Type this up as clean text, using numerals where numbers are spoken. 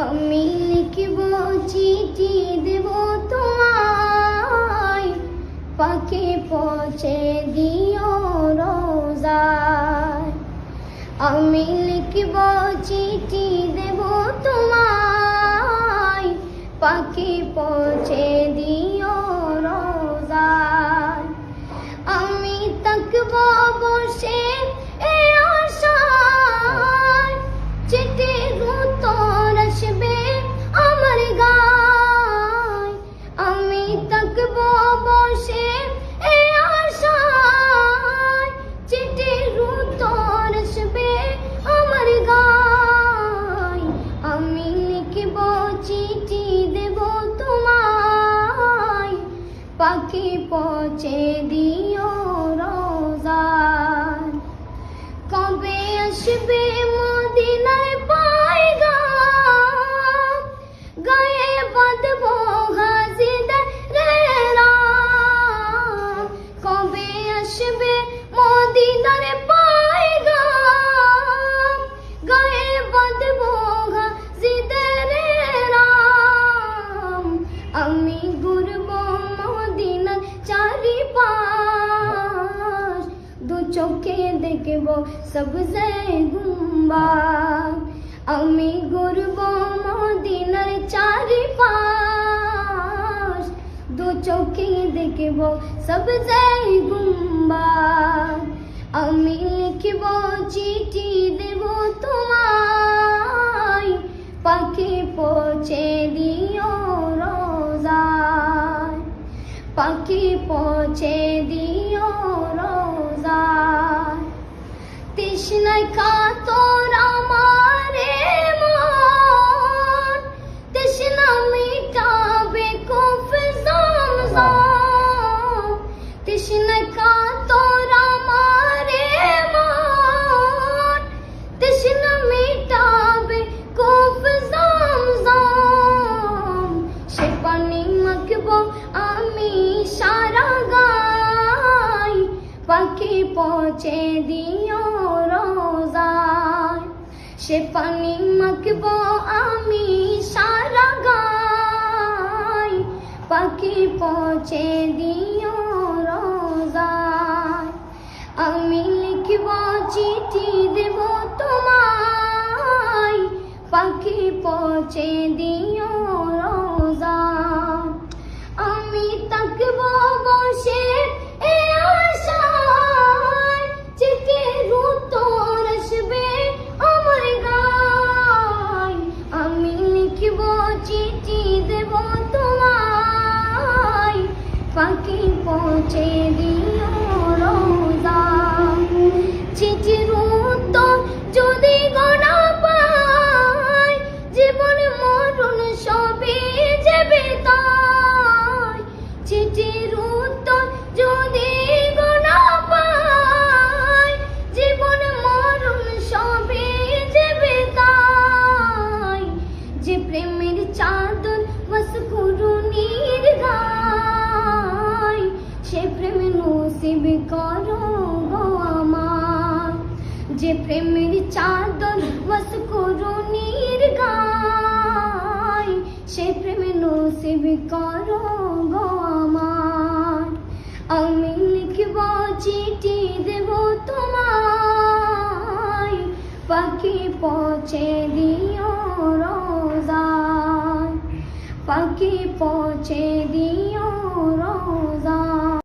আমি লিখব চিঠি দেব তোমায়, পাখি পৌঁছে দিও রোজায়। আমি লিখব চিঠি দেব তোমায়, পাখি পৌঁছে দিও রোজায়। আমি তাকব বসে এই আশায়, চিঠির উত্তর আসবে আমার গায়। আমি তাকব বসে এই আশায়, চিঠির উত্তর আসবে আমার গায়। আমি লিখব চিঠি দেব তোমায়, পাখি পৌঁছে দিও রোজায়। কবে আসবে মদিনায় পয়গাম, গায়ে বাঁধব গাজীদের রাম। কবে আসবে মদিনার পয়গাম, গায়ে বাঁধব গাজীদের রাম। আমি ঘুরব মদিনার চারিপাশ, দু চোখে দেখব সবজে গুম্বাদ। আমি ঘুরব মদিনার চারিপাশ, দু চোখে দেখব সবজে গুম্বাদ। আমি লিখব চিঠি দেব তোমায়, পাখি পৌঁছে দিও রোজায়। পাখি পৌঁছে দিও রোজায়। তৃষ্ণায় কাতর আমার মন, তৃষ্ণা মিটাবে কূপ জমজম। তৃষ্ণায় কাতর আমার মন, তৃষ্ণা মিটাবে কূপ জমজম। সে পানি মাখব আমি সারা গায়, পাখি পৌঁছে দিও রোজায়। সে পানি মাখব আমি সারা গায়, পাখি পৌঁছে দিও রোজায়। আমি লিখব চিঠি দেব তোমায়, পাখি পৌঁছে দিও রোজায়। আমি তাকব বসে এই আশায়, চিঠির উত্তর আসবে আমার গায়। আমি লিখব চিঠি দেব তোমায়, পাখি পৌঁছে দিও রোজায়। চিঠির উত্তর যদি গোনা পাই, জীবন মরণ সবই যাবে তাই। চিঠির উত্তর যদি গোনা পাই, জীবন মরণ সবই যাবে তাই। যে প্রেমের চাদর বাস করুণীর গায়, সে প্রেম নসিব করো গো আমার। যে প্রেমের চাদর বাস করুণীর গায়, সে প্রেম নসিব করো গো আমার। আমি লিখব চিঠি দেব তোমায়, পাখি পৌঁছে দিও রোজায়। পাখি পৌঁছে দিও